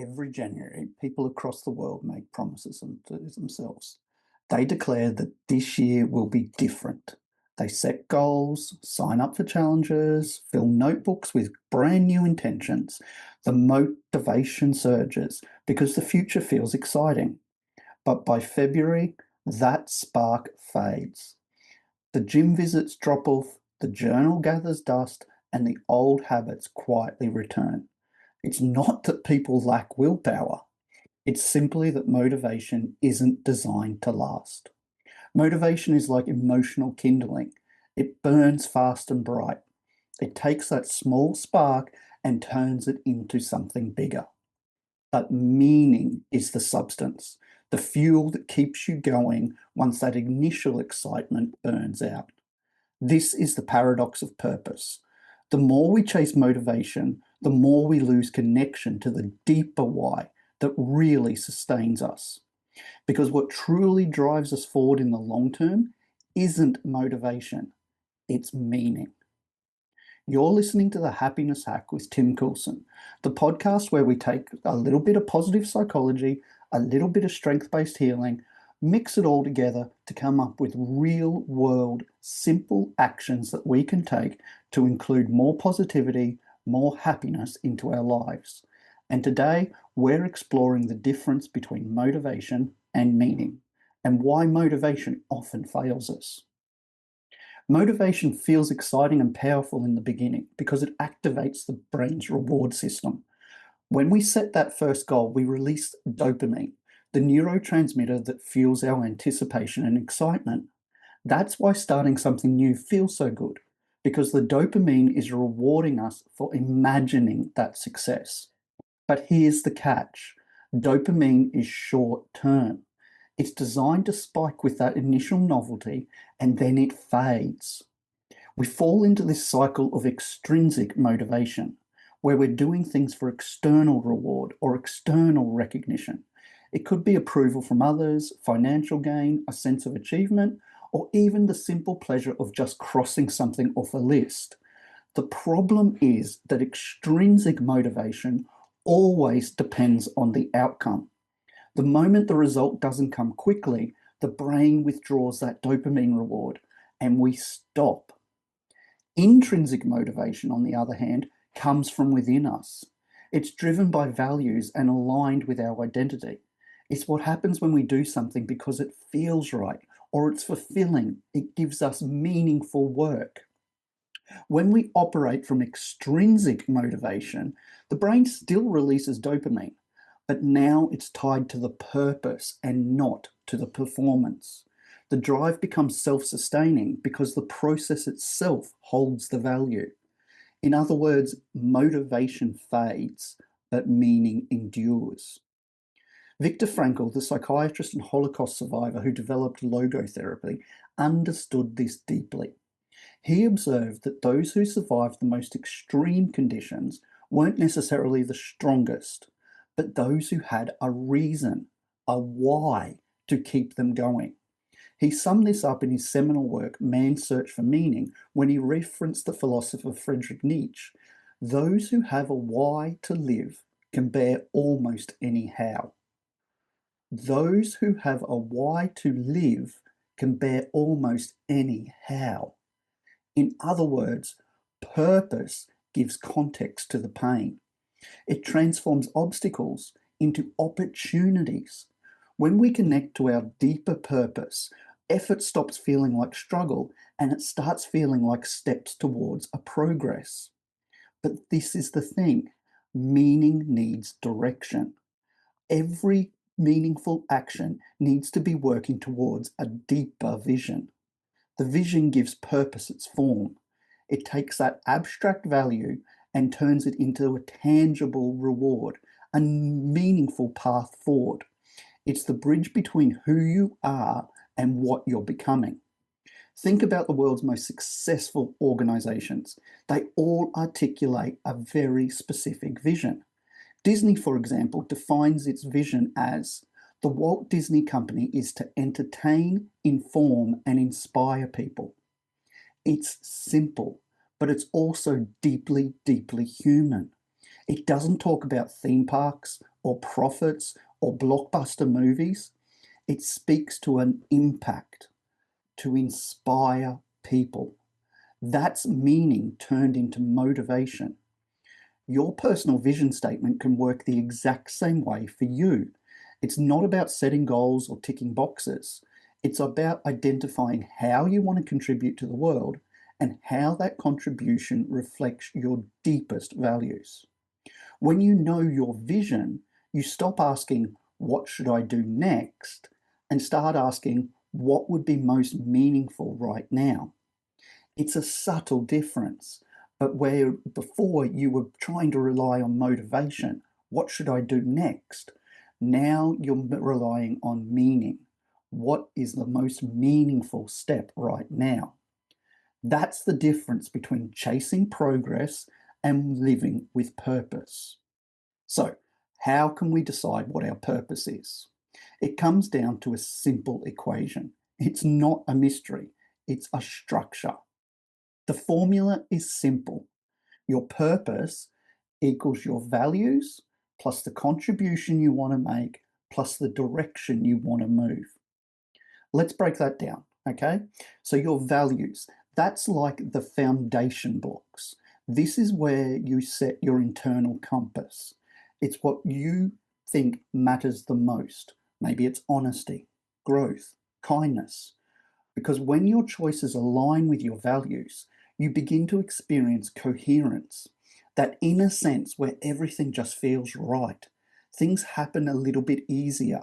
Every January, people across the world make promises to themselves. They declare that this year will be different. They set goals, sign up for challenges, fill notebooks with brand new intentions. The motivation surges because the future feels exciting. But by February, that spark fades. The gym visits drop off, the journal gathers dust, and the old habits quietly return. It's not that people lack willpower. It's simply that motivation isn't designed to last. Motivation is like emotional kindling. It burns fast and bright. It takes that small spark and turns it into something bigger. But meaning is the substance, the fuel that keeps you going once that initial excitement burns out. This is the paradox of purpose. The more we chase motivation, the more we lose connection to the deeper why that really sustains us. Because what truly drives us forward in the long term isn't motivation, it's meaning. You're listening to The Happiness Hack with Tim Coulson, the podcast where we take a little bit of positive psychology, a little bit of strength-based healing, mix it all together to come up with real-world, simple actions that we can take to include more positivity, more happiness into our lives. And today, we're exploring the difference between motivation and meaning, and why motivation often fails us. Motivation feels exciting and powerful in the beginning because it activates the brain's reward system. When we set that first goal, we release dopamine, the neurotransmitter that fuels our anticipation and excitement. That's why starting something new feels so good, because the dopamine is rewarding us for imagining that success. But here's the catch. Dopamine is short term. It's designed to spike with that initial novelty and then it fades. We fall into this cycle of extrinsic motivation, where we're doing things for external reward or external recognition. It could be approval from others, financial gain, a sense of achievement, or even the simple pleasure of just crossing something off a list. The problem is that extrinsic motivation always depends on the outcome. The moment the result doesn't come quickly, the brain withdraws that dopamine reward and we stop. Intrinsic motivation, on the other hand, comes from within us. It's driven by values and aligned with our identity. It's what happens when we do something because it feels right or it's fulfilling. It gives us meaningful work. When we operate from extrinsic motivation, the brain still releases dopamine, but now it's tied to the purpose and not to the performance. The drive becomes self-sustaining because the process itself holds the value. In other words, motivation fades, but meaning endures. Viktor Frankl, the psychiatrist and Holocaust survivor who developed logotherapy, understood this deeply. He observed that those who survived the most extreme conditions weren't necessarily the strongest, but those who had a reason, a why, to keep them going. He summed this up in his seminal work, Man's Search for Meaning, when he referenced the philosopher Friedrich Nietzsche. Those who have a why to live can bear almost any how. Those who have a why to live can bear almost any how. In other words, purpose gives context to the pain. It transforms obstacles into opportunities. When we connect to our deeper purpose, effort stops feeling like struggle and it starts feeling like steps towards a progress. But this is the thing, meaning needs direction. Every meaningful action needs to be working towards a deeper vision. The vision gives purpose its form. It takes that abstract value and turns it into a tangible reward, a meaningful path forward. It's the bridge between who you are and what you're becoming. Think about the world's most successful organizations. They all articulate a very specific vision. Disney, for example, defines its vision as the Walt Disney Company is to entertain, inform, and inspire people. It's simple, but it's also deeply, deeply human. It doesn't talk about theme parks or profits or blockbuster movies. It speaks to an impact, to inspire people. That's meaning turned into motivation. Your personal vision statement can work the exact same way for you. It's not about setting goals or ticking boxes. It's about identifying how you want to contribute to the world and how that contribution reflects your deepest values. When you know your vision, you stop asking, "What should I do next?" and start asking, "What would be most meaningful right now?" It's a subtle difference, but where before you were trying to rely on motivation, "What should I do next?" Now you're relying on meaning. What is the most meaningful step right now? That's the difference between chasing progress and living with purpose. So, how can we decide what our purpose is? It comes down to a simple equation. It's not a mystery, it's a structure. The formula is simple. Your purpose equals your values plus the contribution you want to make plus the direction you want to move. Let's break that down, okay? So, your values, that's like the foundation blocks. This is where you set your internal compass. It's what you think matters the most. Maybe it's honesty, growth, kindness. Because when your choices align with your values, you begin to experience coherence, that inner sense where everything just feels right. Things happen a little bit easier.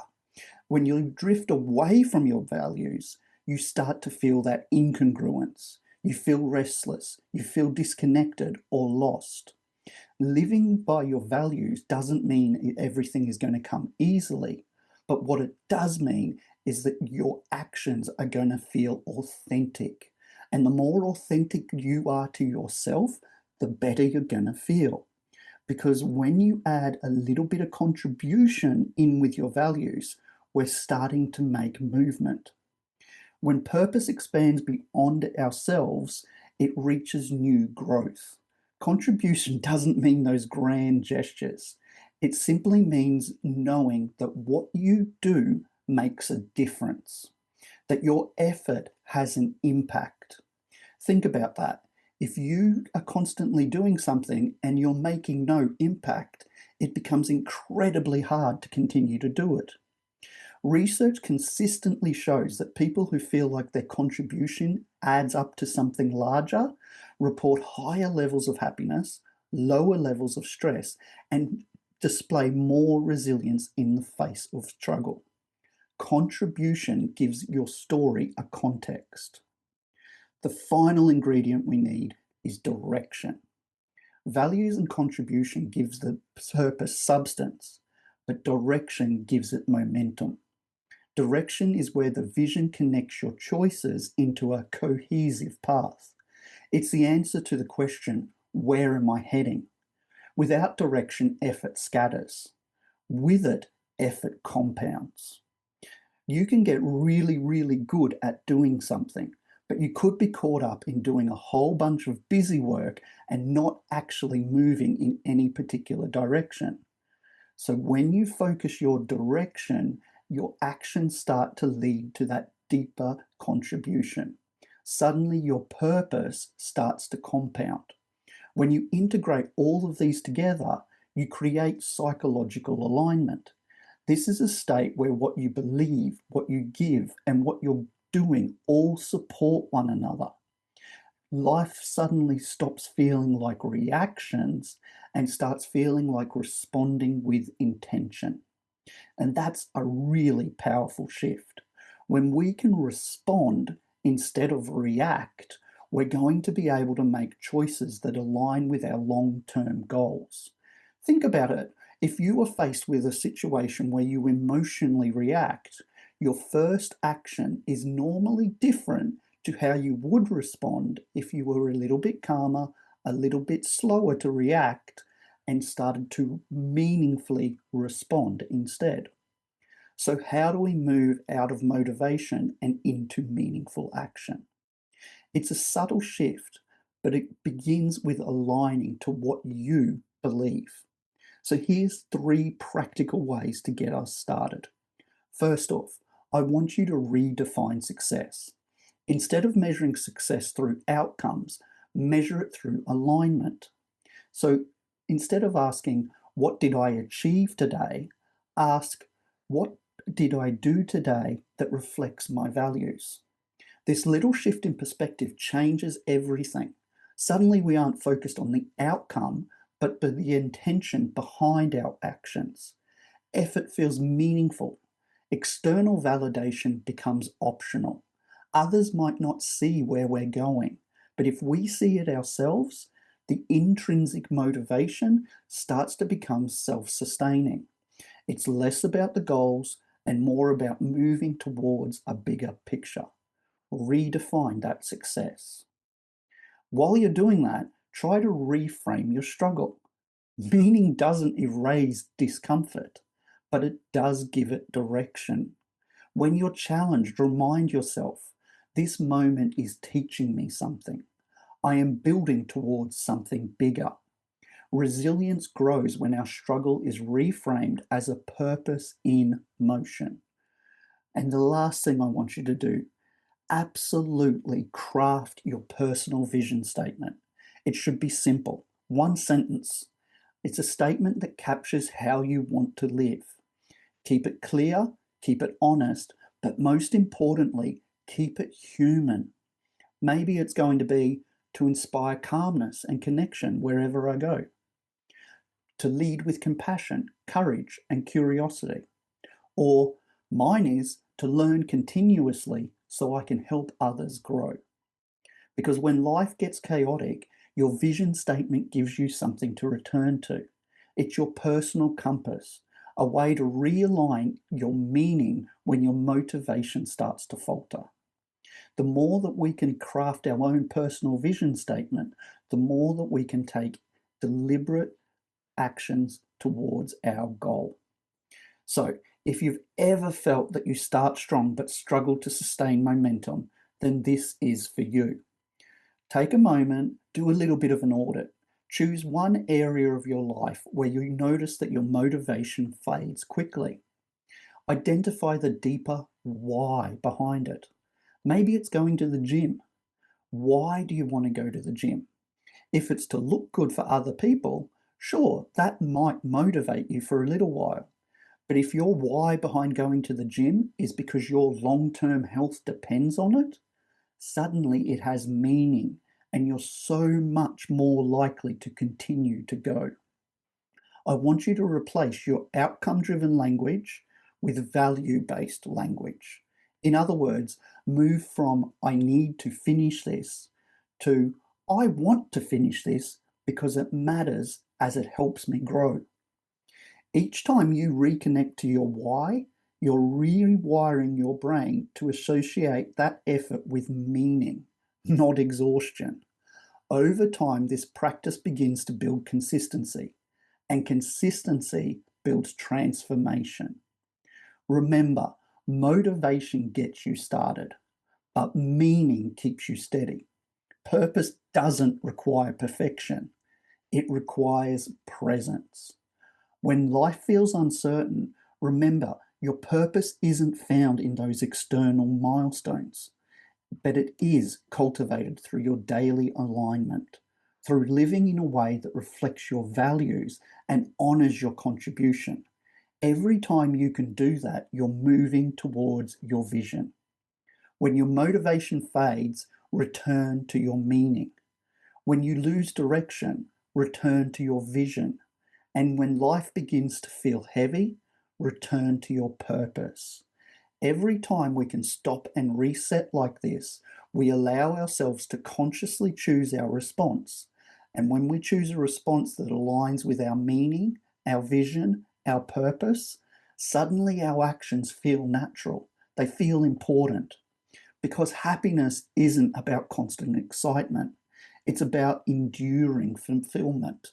When you drift away from your values, you start to feel that incongruence. You feel restless, you feel disconnected or lost. Living by your values doesn't mean everything is going to come easily, but what it does mean is that your actions are going to feel authentic. And the more authentic you are to yourself, the better you're going to feel. Because when you add a little bit of contribution in with your values, we're starting to make movement. When purpose expands beyond ourselves, it reaches new growth. Contribution doesn't mean those grand gestures. It simply means knowing that what you do makes a difference, that your effort has an impact. Think about that. If you are constantly doing something and you're making no impact, it becomes incredibly hard to continue to do it. Research consistently shows that people who feel like their contribution adds up to something larger report higher levels of happiness, lower levels of stress, and display more resilience in the face of struggle. Contribution gives your story a context. The final ingredient we need is direction. Values and contribution gives the purpose substance, but direction gives it momentum. Direction is where the vision connects your choices into a cohesive path. It's the answer to the question, where am I heading? Without direction, effort scatters. With it, effort compounds. You can get really, really good at doing something, but you could be caught up in doing a whole bunch of busy work and not actually moving in any particular direction. So when you focus your direction, your actions start to lead to that deeper contribution. Suddenly, your purpose starts to compound. When you integrate all of these together, you create psychological alignment. This is a state where what you believe, what you give, and what you're doing all support one another. Life suddenly stops feeling like reactions and starts feeling like responding with intention. And that's a really powerful shift. When we can respond instead of react, we're going to be able to make choices that align with our long term goals. Think about it. If you are faced with a situation where you emotionally react, your first action is normally different to how you would respond if you were a little bit calmer, a little bit slower to react, and started to meaningfully respond instead. So, how do we move out of motivation and into meaningful action? It's a subtle shift, but it begins with aligning to what you believe. So here's 3 practical ways to get us started. First off, I want you to redefine success. Instead of measuring success through outcomes, measure it through alignment. So instead of asking, what did I achieve today? Ask, what did I do today that reflects my values? This little shift in perspective changes everything. Suddenly we aren't focused on the outcome, but the intention behind our actions. Effort feels meaningful. External validation becomes optional. Others might not see where we're going, but if we see it ourselves, the intrinsic motivation starts to become self-sustaining. It's less about the goals and more about moving towards a bigger picture. Redefine that success. While you're doing that, try to reframe your struggle. Meaning doesn't erase discomfort, but it does give it direction. When you're challenged, remind yourself, this moment is teaching me something. I am building towards something bigger. Resilience grows when our struggle is reframed as a purpose in motion. And the last thing I want you to do, absolutely craft your personal vision statement. It should be simple, one sentence. It's a statement that captures how you want to live. Keep it clear, keep it honest, but most importantly, keep it human. Maybe it's going to be to inspire calmness and connection wherever I go, to lead with compassion, courage, and curiosity. Or mine is to learn continuously so I can help others grow. Because when life gets chaotic, your vision statement gives you something to return to. It's your personal compass, a way to realign your meaning when your motivation starts to falter. The more that we can craft our own personal vision statement, the more that we can take deliberate actions towards our goal. So, if you've ever felt that you start strong but struggle to sustain momentum, then this is for you. Take a moment, do a little bit of an audit. Choose one area of your life where you notice that your motivation fades quickly. Identify the deeper why behind it. Maybe it's going to the gym. Why do you want to go to the gym? If it's to look good for other people, sure, that might motivate you for a little while. But if your why behind going to the gym is because your long-term health depends on it, suddenly it has meaning and you're so much more likely to continue to go. I want you to replace your outcome-driven language with value-based language. In other words, move from I need to finish this to I want to finish this because it matters as it helps me grow. Each time you reconnect to your why, you're rewiring your brain to associate that effort with meaning, not exhaustion. Over time, this practice begins to build consistency, and consistency builds transformation. Remember, motivation gets you started, but meaning keeps you steady. Purpose doesn't require perfection, it requires presence. When life feels uncertain, remember your purpose isn't found in those external milestones, but it is cultivated through your daily alignment, through living in a way that reflects your values and honors your contribution. Every time you can do that, you're moving towards your vision. When your motivation fades, return to your meaning. When you lose direction, return to your vision. And when life begins to feel heavy, return to your purpose. Every time we can stop and reset like this, we allow ourselves to consciously choose our response. And when we choose a response that aligns with our meaning, our vision, our purpose, suddenly our actions feel natural. They feel important. Because happiness isn't about constant excitement. It's about enduring fulfillment.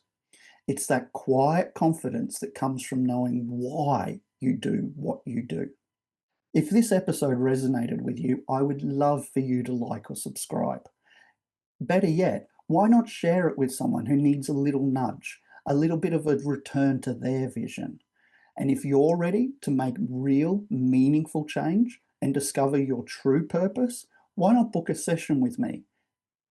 It's that quiet confidence that comes from knowing why you do what you do. If this episode resonated with you, I would love for you to like or subscribe. Better yet, why not share it with someone who needs a little nudge, a little bit of a return to their vision. And if you're ready to make real, meaningful change and discover your true purpose, why not book a session with me?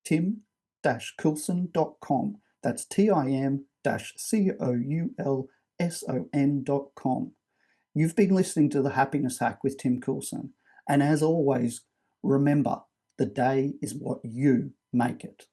tim-coulson.com. That's tim-coulson.com. You've been listening to The Happiness Hack with Tim Coulson. And as always, remember, the day is what you make it.